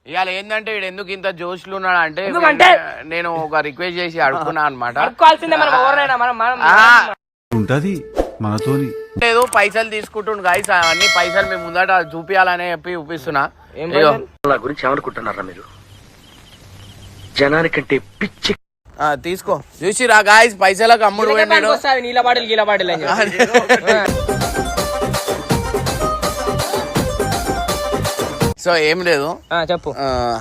ఇవాళ ఏంటంటే వీడు ఎందుకు ఇంత జోష్లు ఉన్నాడు అంటే నేను ఒక రిక్వెస్ట్ చేసి అడుగుతున్నా అనమాట. ఉంటది మనతోని ఏదో పైసలు తీసుకుంటుండు గాయస్, అన్ని పైసలు మేము ముందట చూపియాలని చెప్పి చూపిస్తున్నా. గురించి ఏమనుకుంటున్నారా మీరు? జనానికంటే పిచ్చి. తీసుకో చూసిరా గాయస్, పైసలకు అమ్ముడు పోయినాడు. నీళ్ళ బాటిల్ గీల బాటిల్ సో ఏం లేదు, చెప్పు.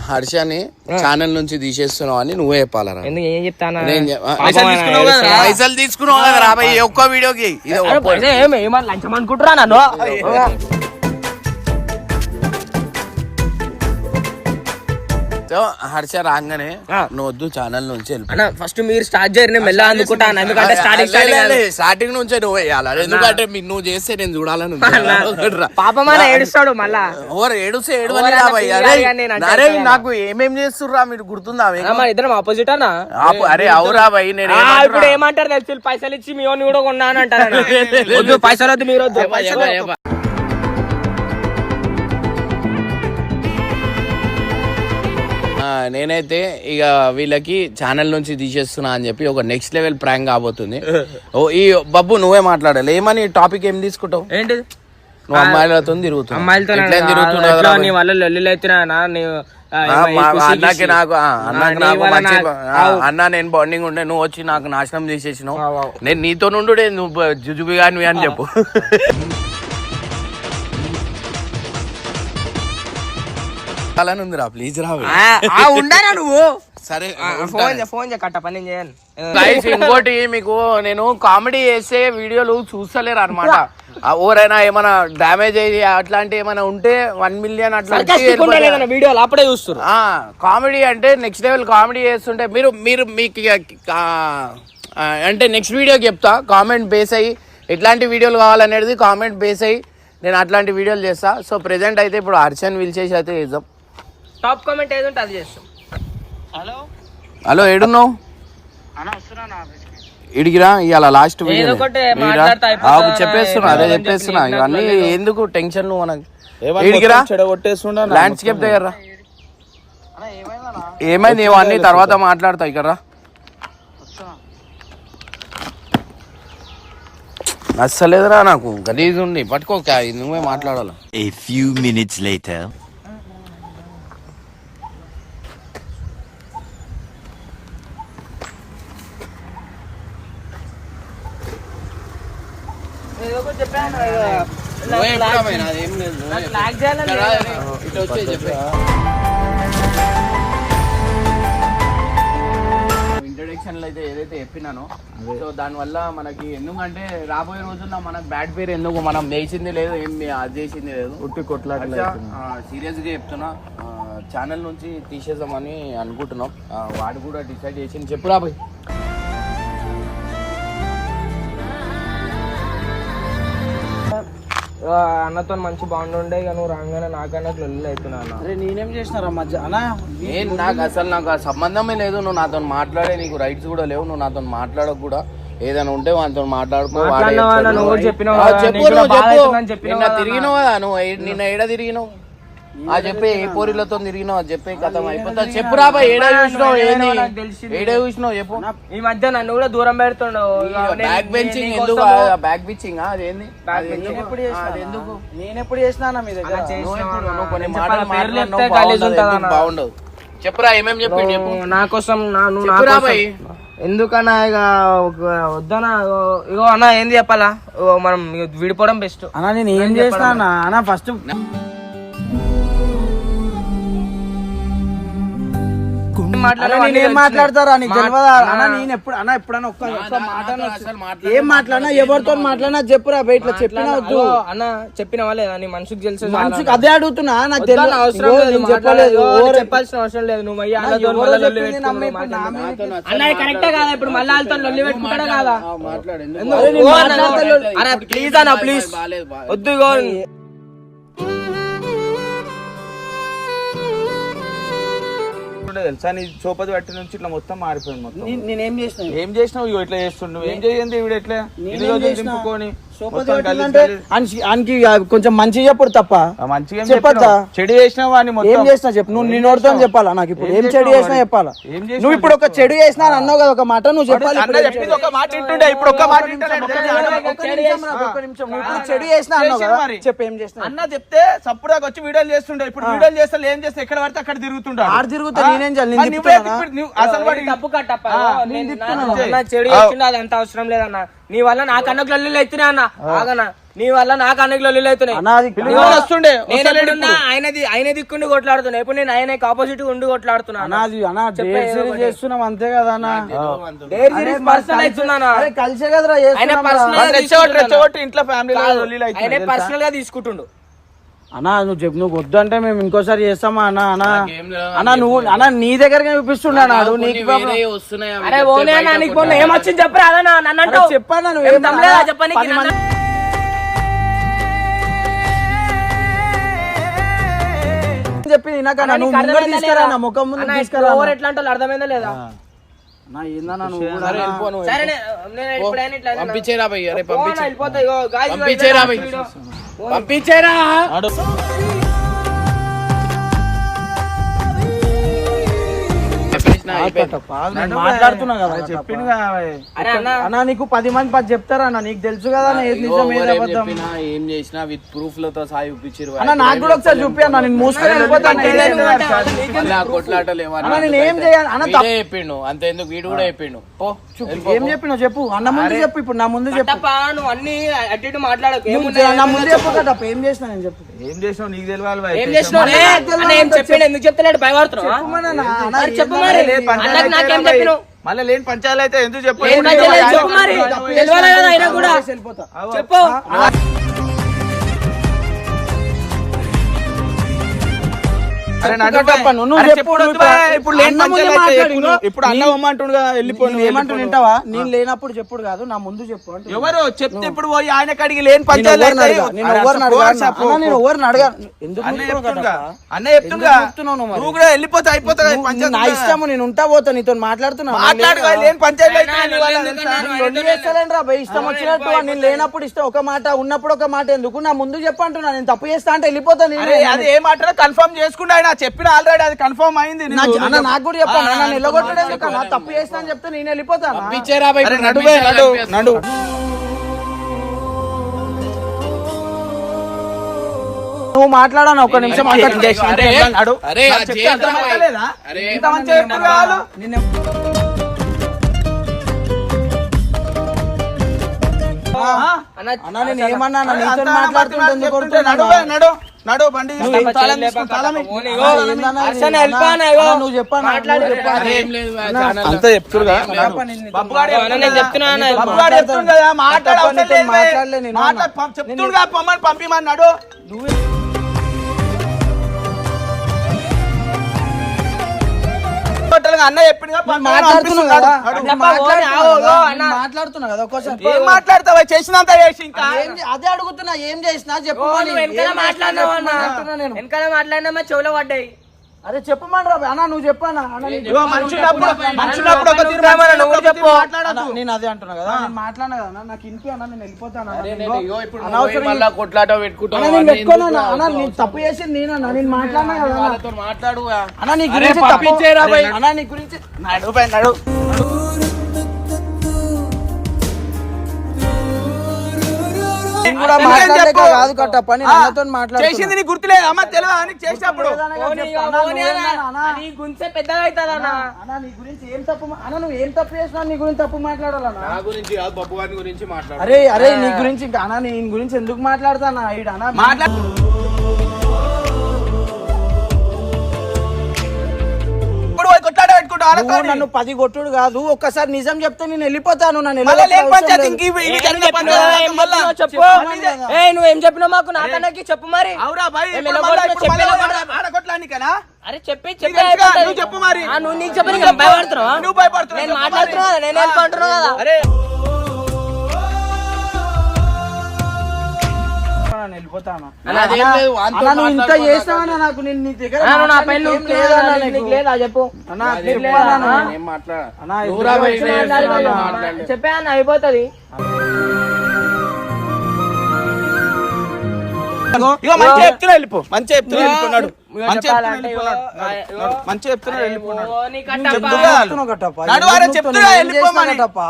హర్షని ఛానల్ నుంచి తీసేస్తున్నావు అని నువ్వే చెప్పాలరా. ఏం చెప్తాను? పైసలు తీసుకున్నావు కదా రాబాయ్ ఒక్క వీడియోకి. లంచం అనుకుంటురా నన్ను? సో హర్ష రాగానే నువ్వు వద్దు ఛానల్ నుంచి ఫస్ట్ మీరు స్టార్ట్ చేయరు, మెల్ల అందుకుంటాను. ఎందుకంటే స్టార్టింగ్ నుంచే నువ్వు వేయాలి, ఎందుకంటే నువ్వు చేస్తే నేను చూడాలని. పాపమాన ఏడుస్తాడు మళ్ళా. ఏడుస్తే ఏడవని అరే నాకు ఏమేం చేస్తుర్రా మీరు గుర్తుందా? ఇద్దరం ఆపోజిట్ అన్నా. అరే అవురా భయ్, నేను ఇప్పుడు ఏమంటారు తెలుసు, పైసలు ఇచ్చి మీ ఓన్ని కూడా కొన్నా అని అంటారు. పైసలు వద్దు, మీరు వద్దు. నేనైతే ఇక వీళ్ళకి ఛానల్ నుంచి తీసేస్తున్నా అని చెప్పి ఒక నెక్స్ట్ లెవెల్ ప్రాంక్ కాబోతుంది. ఈ బబ్బు నువ్వే మాట్లాడాలి, ఏమని టాపిక్ ఏం తీసుకుంటావు? ఏంటిది? నువ్వు అమ్మాయిలతో తిరుగుతున్నావు. అన్నకి నాకు అన్న నేను బాండింగ్ ఉండే, నువ్వు వచ్చి నాకు నాశనం చేసేసినావు. నేను నీతో నుండు నువ్వు జుజుబిగా అని చెప్పు. ప్లీజ్ రా ఉండరా నువ్వు. సరే ఫోన్ కట్ట పని చేయను. ఇంకోటి మీకు నేను కామెడీ చేసే వీడియోలు చూస్తలేరు అనమాట. ఎవరైనా ఏమైనా డామేజ్ అయ్యి అట్లాంటి ఏమైనా ఉంటే 1 మిలియన్ అట్లా వీడియోలు అప్పుడే చూస్తారు. కామెడీ అంటే నెక్స్ట్ లెవెల్ కామెడీ చేస్తుంటే మీరు మీకు అంటే నెక్స్ట్ వీడియోకి చెప్తా. కామెంట్ బేస్ అయ్యి ఎట్లాంటి వీడియోలు కావాలనేది కామెంట్ బేస్ అయ్యి నేను అట్లాంటి వీడియోలు చేస్తా. సో ప్రెసెంట్ అయితే ఇప్పుడు హర్షన్ పిలిచేసి అయితే చేద్దాం. టాప్ కామెంట్ ఏదో అది చేస్తాం. హలో ఏడున్నావు? ఇడిగిరా ఇవాళ లాస్ట్ చెప్పేస్తున్నా, అదే చెప్పేస్తున్నా. ఇవన్నీ ఎందుకు టెన్షన్ నువ్వు మనకి. ఇడిగిరా ల్యాండ్స్కేప్ దగ్గర ఏమైంది ఇవన్నీ తర్వాత మాట్లాడతా. ఇక్కడ అస్సలేదురా నాకు గలీజ్ ఉంది, పట్టుకోక నువ్వే మాట్లాడాలి. A few minutes later. Introduction అయితే ఏదైతే చెప్పినానో సో దానివల్ల మనకి ఎందుకంటే రాబోయే రోజుల్లో మనకు బ్యాడ్ పేరు ఎందుకు, మనం వేసింది లేదు, ఏం అది చేసింది లేదు, ఉట్టి కొట్లాట. సీరియస్ గా చెప్తున్నా, ఛానల్ నుంచి తీసేద్దామని అనుకుంటున్నాం. వాడు కూడా డిసైడ్ చేసింది. చెప్పు రాబోయ్. అన్నతో మంచి బాండ్ ఉండే, ఇక నువ్వు రాగానే నాకన్నా లొల్లి అవుతున్నా. అరే నేనేం చేసినారా మధ్య అన్న? నాకు అసలు నాకు ఆ సంబంధమే లేదు. నువ్వు నాతో మాట్లాడే నీకు రైట్స్ కూడా లేవు. నువ్వు నాతో మాట్లాడకు కూడా. ఏదైనా ఉంటే వాళ్ళతో మాట్లాడుకో. నిన్న తిరిగినావు కదా నువ్వు, నిన్న ఏడ తిరిగినావు చెప్పే, ఏ పోరిలతో తిరిగినావు అది చెప్పే, కథం అయిపోతా. చెప్పు రాబా, ఏడా చూసినావు, ఏడా చూసినావు చెప్పు. ఈ మధ్య నన్ను కూడా దూరం పెడుతుండవు. బ్యాక్ బెంచింగ్ ఎందుకు? బ్యాక్ బెంచింగ్ అదేంది? నేను ఎప్పుడు చేసినా మీ దగ్గర కొన్ని మాటలు బాగుండవు. చెప్పురా ఏమేమి చెప్పి చెప్పు. నా కోసం ఎందుకన్నా ఇక వద్దనా? ఇగో అన్న ఏంది చెప్పాలా, మనం విడిపోవడం బెస్ట్ అన్నా. నేను ఏం చేసినా అన్న? ఫస్ట్ మాట్లాడతారా? నీకు తెలియదా అన్న? నేను ఎప్పుడు అన్న ఎప్పుడన్నా ఒక్క ఏం మాట్లాడినా, ఎవరితో మాట్లాడినా చెప్పురా. బయట చెప్పినా వద్దు అన్న. చెప్పినవా లేదా? నీ మనసుకు తెలుసు. మనసుకు అదే అడుగుతున్నా. నాకు అవసరం లేదు, చెప్పలేదు, చెప్పాల్సిన అవసరం లేదు. నువ్వు అన్న కరెక్టే కాదా? ఇప్పుడు మళ్ళీ వాళ్ళతో లొల్లి పెట్టుకుంటాడా కాదా? ప్లీజ్ అన్న, ప్లీజ్ వద్దు. తెలుసా నీ చోపతి పట్టి నుంచి ఇట్లా మొత్తం మారిపోయింది. మొత్తం నేనేం చేసినావు? ఏం చేసినావు? ఇట్లా చేస్తుండు. ఏం చేయండి ఇవిడ ఎట్లా దింపుకొని సోపతి కొట్టిందంటే ఆయనకి కొంచెం మంచి చెప్పుడు తప్ప మంచిగా చెప్పొద్దా? చెడు చేసినావు అని ఏం చేసినా చెప్పు, నువ్వు నీ నోటితో చెప్పాలా నాకు ఇప్పుడు ఏం చెడు చేసినా చెప్పాలా. నువ్వు ఇప్పుడు ఒక చెడు చేసినా అని అన్నావు కదా, ఒక మాట నువ్వు చెప్పాలి. చెప్పింది ఒక మాట వింటుండే, ఇప్పుడు ఒక మాట వింటలేడు. ఒక్క నిమిషం, నువ్వు ఇప్పుడు చెడు చేసినా అన్నావు కదా, చెప్పు ఏం చేసినా. అన్న చెప్తే సప్పుడు దాకా వచ్చి వీడియోలు చేస్తుండే, ఇప్పుడు వీడియోలు చేస్తే ఏం చేస్తే ఎక్కడ పడితే అక్కడ తిరుగుతుంటా. ఆడ తిరుగుతా నేనేం చేయాలి? నేను తిప్పుతానా? అసలు వాడి తప్పు కట్టప్ప చెడు చేస్తుండే, అది అంత అవసరం లేదన్న. నీ వల్ల నా కన్నకు లొల్లిలు అవుతున్నాయి అన్న, ఆగనా నీ వల్ల నా కన్నకు లొల్లిలు అవుతున్నాయి. వస్తుండే ఆయన దిక్కుండి కొట్లాడుతున్నా, ఇప్పుడు నేను ఆయన ఆపోజిట్ ఉండి కొట్లాడుతున్నా. చేస్తున్నాం అంతే కదా అన్న, కలిసే కదరా రెచ్చగొట్టి ఇంట్లో ఫ్యామిలీ ఆయన పర్సనల్ గా తీసుకుంటుండు. అన్నా నువ్వు చెప్పు, నువ్వు వద్దు అంటే మేము ఇంకోసారి చేస్తామా అన్న. అన్న నువ్వు అన్న నీ దగ్గరగా చూపిస్తుండే నాడు నీకు. అరే ఓనే అన్న, నీకు మొన్న ఏమొచ్చింది చెప్పరా అదన్నా, నన్ను చెప్పాను చెప్పని చెప్పింది నాకన్నా, నువ్వు ముందు తీసుకురా నా ముఖం ముందు తీసుకురా. ఎట్లా అంటే అర్థమైందా లేదా? పంపించేరా భయ్, అరే వెళ్ళిపోతాయి పంపించేరా భయ్, పంపించేరా. మాట్లాడుతున్నా కదా చెప్పింది అన్న, నీకు 10 మంది 10 చెప్తారా అన్న, నీకు తెలుసు కదా ఏది నిజం ఏది అబద్ధం. ఏం చేసినా విత్ ప్రూఫ్ లతో సాయి చూపించారు అన్న. నాకు కూడా ఒకసారి చూపి అన్న, నేను మూసుకొని వెళ్ళిపోతాను. కొట్లాటలేమో నేను ఏం చేయాలి అన్న? చెప్పిండు అంతే, ఎందుకు వీడు కూడా చెప్పిండు. ఏం చెప్పినావు చెప్పు అన్న, ముందు చెప్పు. ఇప్పుడు నా ముందు చెప్పు, నువ్వు అన్ని అటు మాట్లాడకు. నా ముందు చెప్పు కదా, ఏం చేసినా నేను చెప్పు. ఏం చేసినావు నీకు తెలియాలి. ఏం చేసినావు ఎందుకు చెప్తలేడు భయపడుతున్నావు? చెప్పు మరి, నాకేం చెప్పినావు? మళ్ళీ లేని పంచాయతీ అయితే ఎందుకు చెప్పు. చెప్పు మరి, తెలియాలి కదా అయినా కూడా చెప్పు. ఇప్పుడు అన్న ఇమ్మంటుండగా వెళ్ళిపోయి ఏమంటు వింటావా? నేను లేనప్పుడు చెప్పుడు కాదు, నా ముందు చెప్పు. ఎవరు చెప్తే ఇప్పుడు పోయి ఆయన కడిగి లేని పంచాయతీ నేను ఎవరిని అడగా. ఎందుకు అన్న చెప్తున్నా నువ్వు కూడా వెళ్ళిపోతే అయిపోతుంది. నా ఇష్టము, నేను ఉంటా పోతా, నీతో మాట్లాడుతున్నా. లేని పంచాయతీ చేస్తానండి రా భయ్, ఇష్టం వచ్చినట్టు. నేను లేనప్పుడు ఇష్టం ఒక మాట, ఉన్నప్పుడు ఒక మాట. ఎందుకు నా ముందు చెప్పంటున్నా, నేను తప్పు చేస్తా అంటే వెళ్ళిపోతాను. అది ఏ మాట కన్ఫర్మ్ చేసుకుంటే ఆయన చెప్పిన ఆల్రెడీ అది కన్ఫర్మ్ అయింది. నాకు కూడా చెప్పాను, నన్ను నిలగొట్టలేదు. తప్పు చేస్తా అని చెప్తే నేను వెళ్ళిపోతాను. నడు నువ్వు మాట్లాడాను ఒక నిమిషం. అన్న నేను ఏమన్నా నీతో మాట్లాడుతుంటే నడు బండి నువ్వు చెప్పాను అంతా చెప్తున్నా చెప్తుడుగా పొమ్మని పంపిమన్నాడు. అన్న చెప్పింది మాట్లాడుతున్నా కదా ఒక్కోసారి. ఏం మాట్లాడతావా? చేసినంత చేసి ఇంకా అదే అడుగుతున్నా, ఏం చేసినా చెప్పు. వెనకాల మాట్లాడినా చెవులో పడ్డాయి. అదే చెప్పమని రా అన్న, నువ్వు చెప్పానా అన్న. నేను అదే అంటున్నా కదా, నేను మాట్లాడినా కదా, నాకు ఇంటి అన్న, నేను వెళ్ళిపోతాను. కొట్లాట పెట్టుకుంటాను అన్న, నేను తప్పు చేసింది నేనన్నా, నేను మాట్లాడినా కదా. మాట్లాడు అన్న నీ గురించి అన్న, నీ గురించి నడు కాదు కట్టప్ప, నేను అన్నతో మాట్లాడుతున్నా. చేసింది నీకు గుర్తులేదు అమ్మ, తెలియదు చేసినప్పుడు. పెద్దగా అవుతుందన్నా. నీ గురించి ఏం తప్పు అన్న, నువ్వు ఏం తప్పు చేసినా నీ గురించి తప్పు మాట్లాడాలన్నా. నా గురించి కాదు, బబ్బు గారి గురించి మాట్లాడు. అరే నీ గురించి ఇంకా అన్న, నీ గురించి ఎందుకు మాట్లాడతానా? మాట్లాడు. నన్ను 10 కొట్టుడు కాదు, ఒక్కసారి నిజం చెప్తే నేను వెళ్ళిపోతాను. నువ్వేం చెప్పినా మాకు నాకన్నాకి చెప్పు మరి. అరే చెప్పి చెప్పు మరి. నువ్వు నీకు చెప్పి భయపడుతున్నావు, నేను మాట్లాడుతున్నా, నేను వెళ్ళిపోతున్నావు కదా. వెళ్ళిపోతాను. ఇంత చేసినావా నాకు? నేను నీ దగ్గర చెప్పు చెప్పా అయిపోతుంది. ఇగో మంచిగా చెప్తున్నా వెళ్ళిపో, మంచిగా చెప్తున్నా వెళ్ళిపోన్నాడు, ఇగో మంచిగా చెప్తున్నా చెప్పాలంటే వెళ్ళిపోన్నాడు, ఇగో, మంచిగా చెప్తున్నా వెళ్ళిపోన్నాడు. ఓ, నీ కట్టప్ప. చెప్తున్నా చెప్తున్నావు కట్టప్ప. నడువారా ఎందుకు చెప్తున్నా నువ్వు ఏం వెళ్ళిపోమని. చేసినావు కట్టప్ప?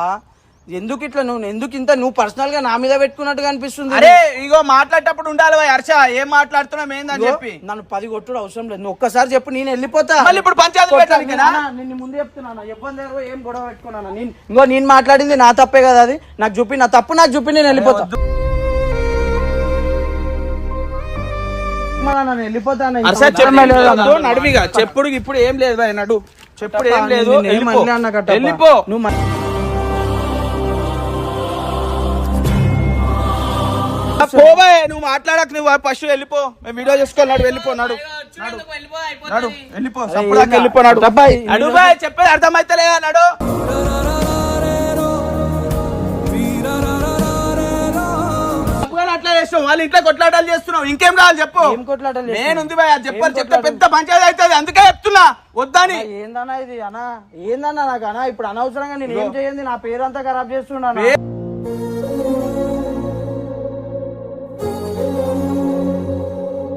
ఎందుకు ఇట్లా ఎందుకు ఇంత నువ్వు పర్సనల్ గా నా మీద పెట్టుకున్నట్టుగా అనిపిస్తుంది? అరే ఇగో మాట్లాడేటప్పుడు ఉండాలి భయ్ హర్ష, ఏం మాట్లాడుతున్నావు ఏందని ఇగో, చెప్పి. నన్ను 10 కొట్టుడు అవసరం లేదు, నువ్వు ఒక్కసారి చెప్పు, నేను వెళ్ళిపోతా. మళ్ళీ ఇప్పుడు పంచాయతీ పెట్టడానికేనా? నిన్ను ముందు చెప్తున్నాను, ఇబ్బంది ఏం గొడవ పెట్టుకున్నాను. నేను మాట్లాడింది నా తప్పే కదా, అది నాకు చూపి, నా తప్పు నాకు చూపి, నేను వెళ్ళిపోతా. నేను వెళ్ళిపోతాను. హర్ష చెప్పు, నడివిగా చెప్పుడు ఇప్పుడు ఏం లేదు భయ్, నడు చెప్పుడు ఏం లేదు, వెళ్ళిపో. నువ్వు పోబాయ్, నువ్వు మాట్లాడక, నువ్వు ఫస్ట్ వెళ్ళిపో, మేము వీడియో చేసుకోవాలి, వెళ్ళిపోన్నాడు, నడు వెళ్ళిపో, సప్పుడాక వెళ్ళిపోనాడు. నడు బాయ్, చెప్పేది అర్థమైతలేదా, నడు. అట్లా చేస్తావు, వాళ్ళ ఇంట్లో కొట్లాటాలు చేస్తున్నావు, ఇంకేం కావాలి చెప్పు. ఏం కొట్లాటలు చేస్తున్నావు? నేను ఉంది బాయ్, అది చెప్పని చెప్తే పెద్ద పంచాయతీ అవుతుంది, అందుకే చెప్తున్నా వద్దని. ఏందన్నా ఇది అన్నా, ఏందన్నా నాకు అన్నా, ఇప్పుడు అనవసరంగా నేను ఏం చేయండి, నా పేరంతా ఖరాబ్ చేస్తున్నాను.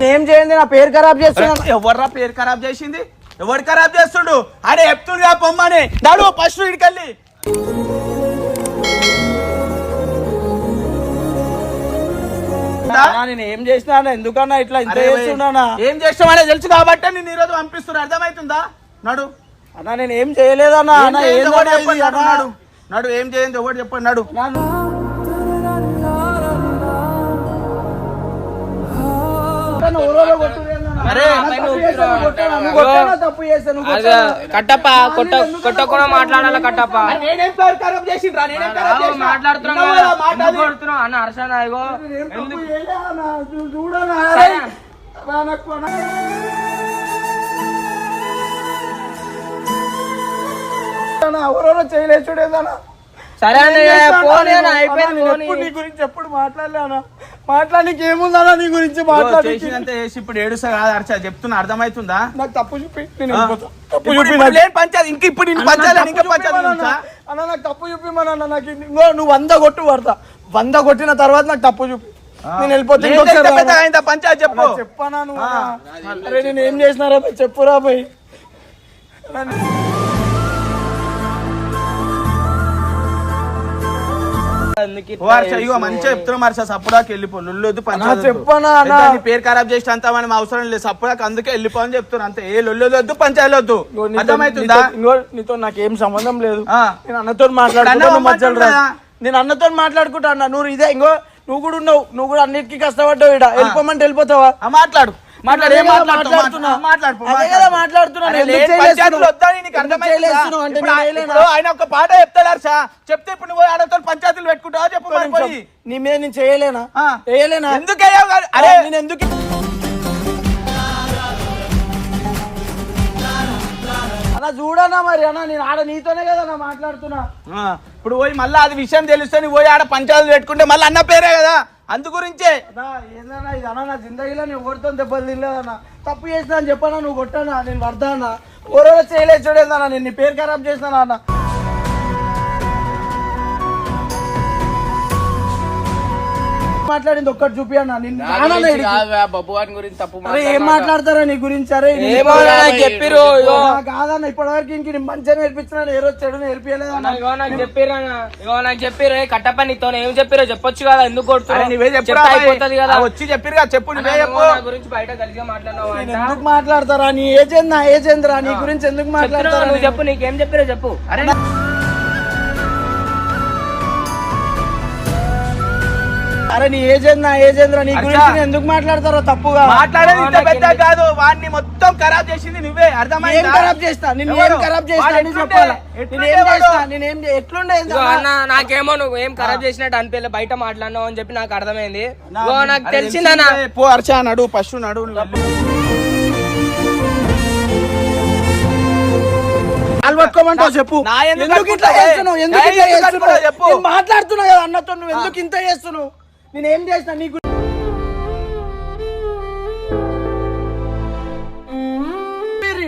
ఏం చేయండి, నా పేరు ఖరాబ్ చేస్తున్నాను. ఎవర్రా పేరు ఖరాబ్ చేసింది, ఎవరు ఖరాబ్ చేస్తుండు? అరే చెప్తుండగా పొమ్మని, నడు ఫస్ట్ ఇడికెళ్ళి. నేను ఏం చేసినా ఎందుకన్నా ఇట్లా ఇంత చేస్తున్నానా? ఏం చేస్తామనే తెలుసు కాబట్టి నేను ఈరోజు పంపిస్తున్నా, అర్థమవుతుందా? నడు అన్నా, నేను ఏం చేయలేదన్నా. అన్నా, ఏందన్నా ఇది అన్నా? నడు నడు, ఏం చేయండి ఎవరు చెప్పండి, నడు. కట్టప్ప కొట్టకుండా మాట్లాడాలి కట్టప్ప. నేనేం పేరు ఖరాబ్ చేసిండ్రా? నేనేం ఖరాబ్ చేసినా? మాట్లాడుతున్నావు అన్న హర్షణ. ఇగో ఎవరో చేయలేచుడేదన్నా. సరే పోనీ అయిపోయింది. నీ గురించి ఎప్పుడు మాట్లాడలేనా? మాట్లాడడానికి ఏముందన్నా నీ గురించి మాట్లాడి? చేసినంత చేసి ఇప్పుడు ఏడుస్తా కాదు హర్ష, చెప్తున్నా, అర్థమవుతుందా? నాకు తప్పు చూపి, నేను వెళ్ళిపోతా. తప్పు ఇప్పుడు చూపి లేని పంచాయతీ, ఇంక ఇప్పుడు ఇన్ని పంచాయతీ, ఇంకా పంచాయతీ ఉందా? అన్న, నాకు తప్పు చూపిమన్నా. నాకు ఇంకో నువ్వు 100 కొట్టు పడతా, 100 కొట్టిన తర్వాత నాకు తప్పు చూపి, నేను వెళ్ళిపోతా. పంచాయతీ చెప్పు. చెప్పనా నువ్వు? అరే నేను ఏం చేసినారా భయ్, చెప్పురా భయ్. ఇగో మంచిగా చెప్తున్నాం హర్ష, సప్పుడాకి వెళ్ళిపో, లొల్లొద్దు పంచాయతీ. చెప్పనా పేరు ఖరాబ్ చేసి అంతా మనం అవసరం లేదు, సప్పుడాకి అందుకే వెళ్ళిపో అని చెప్తున్నా, అంతే. ఏ లొల్లొద్దు పంచాయతీ వద్దు, అర్థమవుతుందా? నీతో నాకేం సంబంధం లేదు. నేను అన్నతో మాట్లాడుకుంటా, నేను అన్నతో మాట్లాడుకుంటా అన్న. నువ్వు ఇదే ఇంకో నువ్వు కూడా ఉన్నావు, నువ్వు కూడా అన్నిటికీ కష్టపడ్డావు. ఇక్కడ వెళ్ళిపోమంటే వెళ్ళిపోతావా? మాట్లాడు మాట్లాడు, ఏం మాట్లాడుతున్నా ఆయన ఒక పాట చెప్తాడు హర్ష, చెప్తే ఇప్పుడు నువ్వు ఆయనతో పంచాయతీలు పెట్టుకుంటావా చెప్పు. నీ మీద నేను చేయలేనా? ఎందుకు అరే నేను ఎందుకు అలా చూడన్నా మరి అన్న, నేను ఆడ నీతోనే కదా మాట్లాడుతున్నా. ఇప్పుడు పోయి మళ్ళీ అది విషయం తెలిస్తే నువ్వు పోయి ఆడ పంచాయతీలు పెట్టుకుంటే మళ్ళీ అన్న పేరే కదా, అందు గురించే. ఏందన్నా ఇది అన్న, నా జిందగీలో నేను ఎవరితో దెబ్బలు తినలేదన్నా. తప్పు చేసినా అని చెప్పానా, నువ్వు కొట్టానా, నేను పడతానా? ఎవరో చేయలేదు చూడేదన్నా, నేను నీ పేరు ఖరాబ్ చేసినా అన్న. మాట్లాడింది ఒక్కటి చూపి అన్న. బబ్బు వాటి గురించి తప్పు అరే ఏం మాట్లాడతారా నీ గురించి? అరే చెప్పిరు కాదన్న, ఇప్పటి వరకు ఇంక నేను మంచిగా నేర్పించిన, ఏ రోజు చెడు నేర్పించలేదన్నా. నాకు చెప్పిరు కట్టప్ప, నీతో ఏం చెప్పిరో చెప్పొచ్చు కదా, ఎందుకు కొడుతున్నావు? నువ్వే చెప్పు, అయిపోతుంది కదా, వచ్చి చెప్పిరు కదా, చెప్పు నువ్వే చెప్పు. నా గురించి బయట గలిగా మాట్లాడినావు. ఎందుకు మాట్లాడతారా? నీ ఏజెంట్ నా ఏజెంట్ రా, నీ గురించి ఎందుకు మాట్లాడతారా? నువ్వు చెప్పు, నీకేం చెప్పిరో చెప్పు. అరే నీ ఏజెంట్ నా ఏజెంట్ రా, నీ గురించి ఎందుకు మాట్లాడతారా తప్పుగా? మాట్లాడేది ఇంత పెద్ద కాదు, వాడిని మొత్తం ఖరాబ్ చేసింది నువ్వే, అర్థమైందా? ఏం ఖరాబ్ చేస్తా? నేను ఏం ఖరాబ్ చేస్తా అని చెప్పాలా? నేనేం చేస్తా? నేనేం ఎట్లుండే? నాకేమో నువ్వు ఏం ఖరాబ్ చేసినట్టు అనిపించలే, బయట మాట్లాడినావు అని చెప్పి నాకు అర్థమైంది. నాకు తెలిసిందన్నా. పో హర్ష, నడు ఫస్ట్ నడు. పట్టుకోమంటావు చెప్పు. ఎందుకు ఇట్లా చేస్తున్నావు? ఎందుకు ఇట్లా చేస్తున్నావు? చెప్పు. మాట్లాడుతున్నా కదా అన్నతో, నువ్వు ఎందుకు ఇంత చేస్తున్నావు? నేనేం చేసిన నీకు?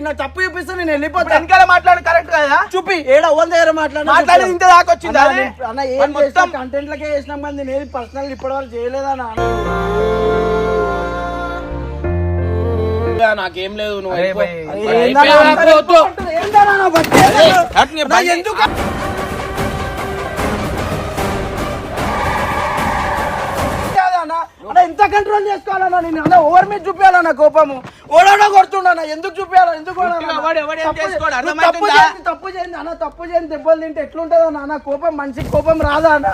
నాకు తప్పు చూపిస్తే నేను వెళ్ళిపోతా. వెనకాల మాట్లాడు, కరెక్ట్ కదా? చూపి ఏడ ఓన్ దగ్గర మాట్లాడి ఇంత దాకా వచ్చింది అన్న. ఏం మొత్తం కంటెంట్ లకే చేసినాం, కానీ నేను ఏది పర్సనల్ ఇప్పటి వరకు చేయలేదా? నాకేం లేదు నువ్వు వెళ్ళిపో. ఏందన్నా అయిపోయా, వద్దు. ఏందన్నా నా బట్టి ఏందన్నా? నా ఎందుకు కాదన్నా? అన్నా ఎంత కంట్రోల్ చేసుకోవాలన్నా నేను? అన్న ఓవర్ మీద చూపించాలన్నా కోపము. ఓడోడో కొడుతుండన్నా, ఎందుకు చూపించాలి? ఎందుకు కొడాలన్నా? నువ్వు తప్పు చేయండి అన్న, తప్పు చేయండి దెబ్బలు తింటే ఎట్లుంటది అన్న? నా కోపం మనిషికి కోపం రాదా అన్న?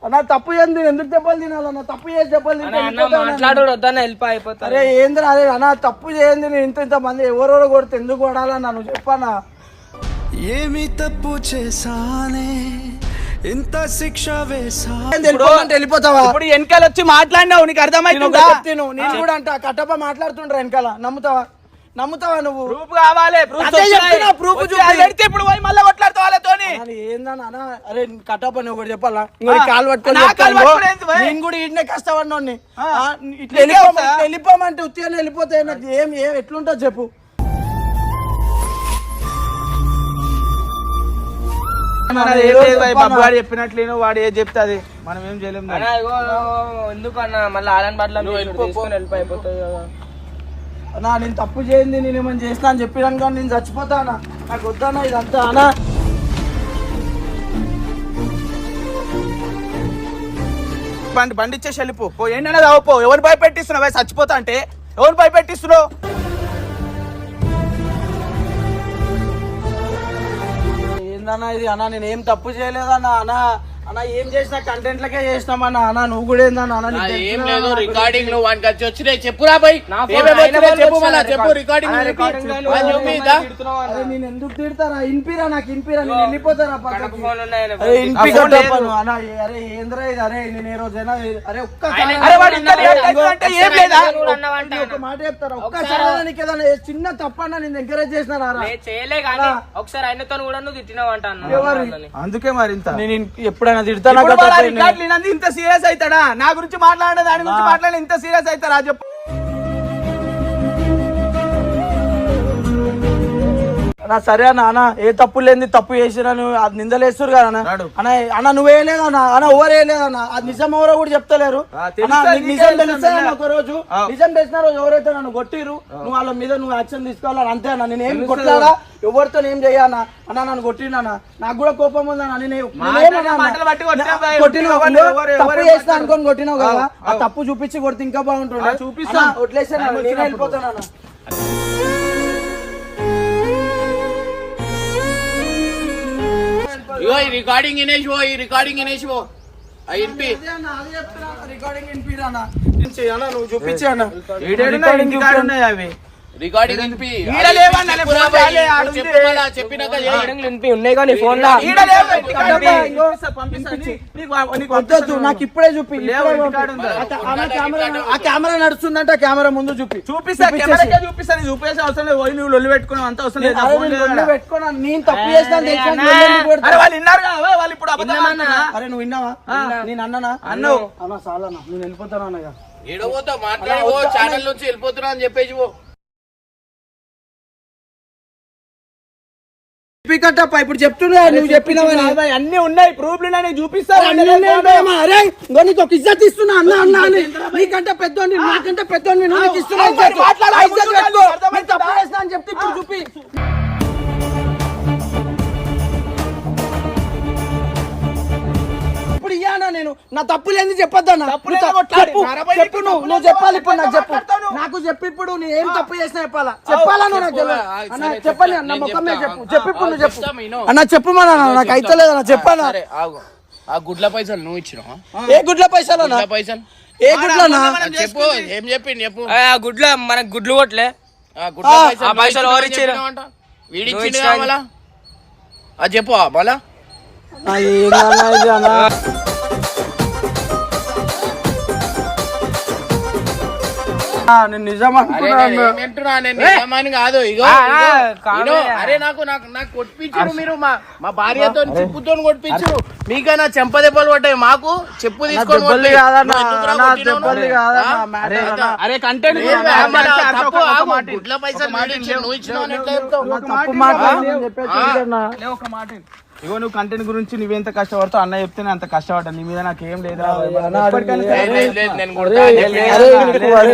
అన్న తప్పు చేయండి, ఎందుకు దెబ్బలు తినాలన్న? తప్పు చేసి దెబ్బలు తింటే మాట్లాడు వద్దన్న వెళ్ళిపో అయిపోతా. అరే ఏంద్రా అరే అన్న, తప్పు చేయండి నేను ఇంత మంది ఎవరెవరో కొడితే ఎందుకు కొడాలన్నా? నువ్వు చెప్పన్నా. ఏమి తప్పు చేశానే ఇంత శిక్ష వేసా వెళ్ళిపోతావా? ఇప్పుడు వెనకాల వచ్చి మాట్లాడినావు, నీకు అర్థమైతుందా? నేను కూడా అంట కట్టప్ప మాట్లాడుతుండ్రా వెనకాల. నమ్ముతావా? నమ్ముతావా నువ్వు? ప్రూఫ్ కావాలి, అదే చెప్తున్నా, proof చూపి. పెడితే ఇప్పుడు పోయి మళ్ళీ కొట్లాడుతావు వాళ్ళతోని. అరే ఏందన్నా అన్న? అరే కట్టప్ప నువ్వు ఒకటి చెప్పాలా? ఇంకోటి కాలు పట్టుకొని నా కాలు చెప్తాను. పట్టుకొని ఏంది భయ్? నేను కూడా ఈడనే కష్టపడినోడిని. ఇట్లా నీకే వస్తా? వెళ్ళిపోమంటే ఉత్తిగానే వెళ్ళిపోతే నాకు ఏం ఎట్లుంటుంది చెప్పు? వాడు చెప్పినట్లు వాడు ఏది చెప్తే అది మనం ఏం చేయలేము. అన్నా, ఇగో, ఎందుకు అన్న మళ్ళీ ఆలన్ బట్ల వెళ్ళిపో అయిపోతుంది కదా. అన్నా నేను తప్పు చేయండి, నేను ఏమైనా చేస్తా అని చెప్పినాను కానీ నేను చచ్చిపోతానా? నాకు వద్దన్నా ఇదంతా అన్నా. బండి ఇచ్చేసి వెళ్ళిపో. ఏంటనే రావుపో. ఎవరు భయపెట్టిస్తున్నావు? చచ్చిపోతా అంటే ఎవరు భయపెట్టిస్తున్నావు? ఏందన్నా ఇది? అన్నా నేను ఏం తప్పు చేయలేదన్నా. అన్నా అన్నా ఏం చేసినా కంటెంట్ లకే చేసినామన్నా. అన్నా నువ్వు కూడా ఏందన్నా? అన్నా నీకు ఏం తెలుసునా లేదు, నాకు? రికార్డింగ్ లో వానికి వచ్చి వచ్చినాయి. చెప్పురా బై, నా ఫోన్ ఏమేమి ఆయన వచ్చినాయి వాళ్ళు చెప్పు, మళ్ళా వచ్చారు. చెప్పు. రికార్డింగ్ అరే నేను ఎందుకు తిడతారా? ఇన్పిరా, నాకు ఇన్పిరా, నేను వెళ్ళిపోతారా పక్కకి? ఫోన్ ఉన్నాయి ఆయన అరే ఇన్పి ఆ ఫోన్ కట్టప్ప లేదు. నువ్వు. అన్నా అరే ఏంద్రా ఇది? అరే నేను ఏ రోజైనా అరే ఒక్కసారి అరే వాడు ఇంత రియాక్ట్ అవుతుందంటే ఏం లేదా? ఒక మాట చెప్తారా? ఒక్కసారి నీకు ఏదైనా చిన్న తప్పన్నా నేను ఎంకరేజ్ చేసినారా? నేను చేయలే కానీ ఒకసారి ఆయనతో కూడా నువ్వు తిట్టినావు అంట అన్న. ఎవరు? అందుకే మరి ఇంత నేను ఎప్పుడైనా తిడతానా? ఇప్పుడు వాడు ఆ రికార్డులు వినంది ఇంత సీరియస్ అవుతాడా? నా గురించి మాట్లాడే దాని గురించి మాట్లాడే ఇంత సీరియస్ అవుతారా చెప్పు? అన్నా సరే అన్న, అన్న ఏ తప్పు లేని తప్పు చేసినా నువ్వు అది నిందలేస్తారు కదా అన్న. అన్న అన్న నువ్వేయలేదు అన్న, అన్న ఎవరు వేయలేదన్న. అది నిజం ఎవరో కూడా చెప్తలేరు. అన్న నీకు నిజం తెలుసా ఒక రోజు? నిజం తెలిసిన రోజు ఎవరైతే నన్ను కొట్టిరు నువ్వు వాళ్ళ మీద నువ్వు యాక్షన్ తీసుకోవాలని అంతే అన్న. నేను ఏం కొట్లాడా, ఎవరితో ఏం చెయ్యన్నా అన్న? నన్ను కొట్టినా, నాకు కూడా కోపం ఉందన్న. తప్పు చేసినా అనుకొని కొట్టినావు కదా, ఆ తప్పు చూపించి కొడితే ఇంకా బాగుంటుండే. చూపిస్తా వదిలేసా, నేను వెళ్ళిపోతాను. ఇగో ఈ రికార్డింగ్ వినేసిపో, ఈ రికార్డింగ్ వినేసిపో. ఇంపి రికార్డింగ్ వినిపిరా అన్న. నువ్వు చూపించి అన్న. అవి రికార్డింగ్ వినిపి. ఈడ లేవన్నా, నేను ఫోన్ చేయాలి, ఆడు చెప్పు ఉంది. మళ్ళా, చెప్పినాక చేయి. ఉన్నాయి కానీ ఫోన్ లా ఈడ లేవు, పంపిస్తా. వద్దొద్దు, నాకు ఇప్పుడే చూపి. లేవు, ఇంటికాడ ఉందా? ఆ కెమెరా నడుస్తుందంటే ఆ కెమెరా ముందు చూపి. చూపిస్తా, కెమెరాకే చూపిస్తా. నీకు చూపేసే అవసరం లేదు. పోయి నువ్వు లొల్లి పెట్టుకున్నావు అంత అవసరం లేదు. నా అరే ఫోన్ నేను లేదు ఒళ్ళు ఆడ. పెట్టుకున్నా, నేను తప్పు చేసినా తెలిసినా అన్నా. నువ్వు ఎందుకు పెడతావు? అరే వాళ్ళు విన్నారు కదా, వాళ్ళు ఇప్పుడు అబద్ధం అంటున్నారా? అరే నువ్వు విన్నావా? నేను అన్నానా? అన్నావు. అన్న చాలన్నా, నేను వెళ్ళిపోతాను అన్నగా. ఏడవోతో మాట్లాడి ఓ ఛానల్ నుంచి వెళ్ళిపోతున్నా అని చెప్పేసి పో. కట్టప్ప ఇప్పుడు చెప్తున్నా, నువ్వు చెప్పినావని. అన్ని ఉన్నాయి, ప్రూఫ్లు ఉన్నాయి, చూపిస్తా. అరే ఇంకో నీకు ఒక ఇజ్జత్ ఇస్తున్నా అన్న అన్న అని. నీకంటే పెద్దోని, నాకంటే పెద్దోని, నువ్వు నాకు ఇస్తున్నా ఇజ్జత్. ఆ ఇజ్జత్ పెట్టుకో. నేను తప్పు చేసినా అని చెప్తే ఇప్పుడు చూపి. ఇప్పుడు ఇయ్యానా నేను? నా తప్పు లేని చెప్పొద్దన్నా. చెప్పు నువ్వు చెప్పాలి ఇప్పుడు. నాకు చెప్పు, నాకు చెప్పి ఇప్పుడు నేను ఏం తప్పు చేసినా చెప్పాలా? చెప్పాలా నువ్వు? నాకు తెలియదు అన్న. చెప్పాలి అన్న, ముఖం మీద చెప్పు. చెప్పు ఇప్పుడు నువ్వు చెప్పు అన్న. చెప్పు మన నాకు అయితే లేదన్న. చెప్పానా? సరే ఆగు. ఆ గుడ్ల పైసలు నువ్వు ఇచ్చినావా? ఏ గుడ్ల పైసలు అన్న? గుడ్ల పైసలు ఏ గుడ్లన్నా? చెప్పు, ఏం చెప్పింది చెప్పు. గుడ్లు మనకు గుడ్లు కొట్లే. ఆ గుడ్ల ఆ పైసలు ఎవరు ఇచ్చిర్రు? వీడిచ్చింది కావాలా? అది చెప్పు మళ్ళా. ఏందన్నా ఇది అన్న? నేను నిజం అనుకున్నా. నిజమని కాదు. ఇగో ఇగో, అరే నాకు నాకు నాకు కొట్టించారు మీరు. మా భార్యతో చెప్పుతో కొట్టించారు. మీకైనా చెంప దెబ్బలు పడ్డాయి, మాకు చెప్పు తీసుకొని దెబ్బలు కాదన్నా, దెబ్బలు కొట్టినావు. కాదన్నా. అరే కంటెంట్ తప్పు ఆగు. గుడ్ల పైసలు నువ్వు ఇచ్చినావు అని ఎట్లా చెప్తావు? తప్పు మాట్లాడి నేను చెప్పేది చూడన్నా. ఒక మాట ఇగో నువ్వు కంటెంట్ గురించి నువ్వెంత కష్టపడతావు అన్న చెప్తే అంత కష్టపడ్డా నీ మీద నాకేం లేదు నేను కొడతా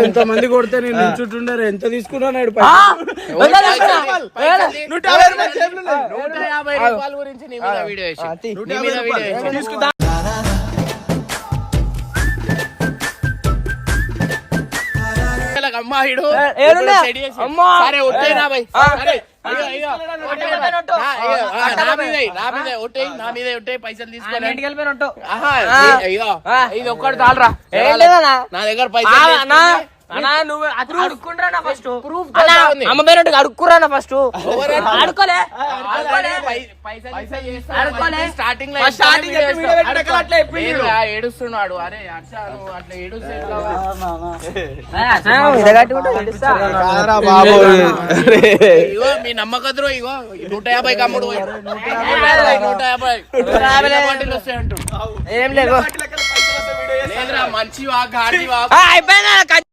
ఎంత మంది కొడితే నేను నిల్చుంటుండే ఎంత తీసుకున్నాడు 150 రూపాయల గురించి నీ మీద వీడియో వేసి నీ మీద వీడియో వేసి అమ్మాయిడు సరే ఒట్టేనా భయ్ నా మీద ఒట్టే పైసలు తీసుకోలే ఇది ఒక్కటి చాలరా నా దగ్గర పైసలు నువ్వు అడుక్కుంటా ఫస్ట్ అమ్మ పేరు అడుక్కురా ఫస్ట్ అడుకోలే స్టార్టింగ్ ఏడుస్తున్నాడు అరే అర్ష నువ్వు అట్లా ఏడుస్తే ఇగో మీ నమ్మకద్రో ఇగో 150 కమ్ముడు 150 బాటిల్ వస్తాయి అంటూ ఏం లేదు లేదురా మంచివా గాడివా అయిపోయిందా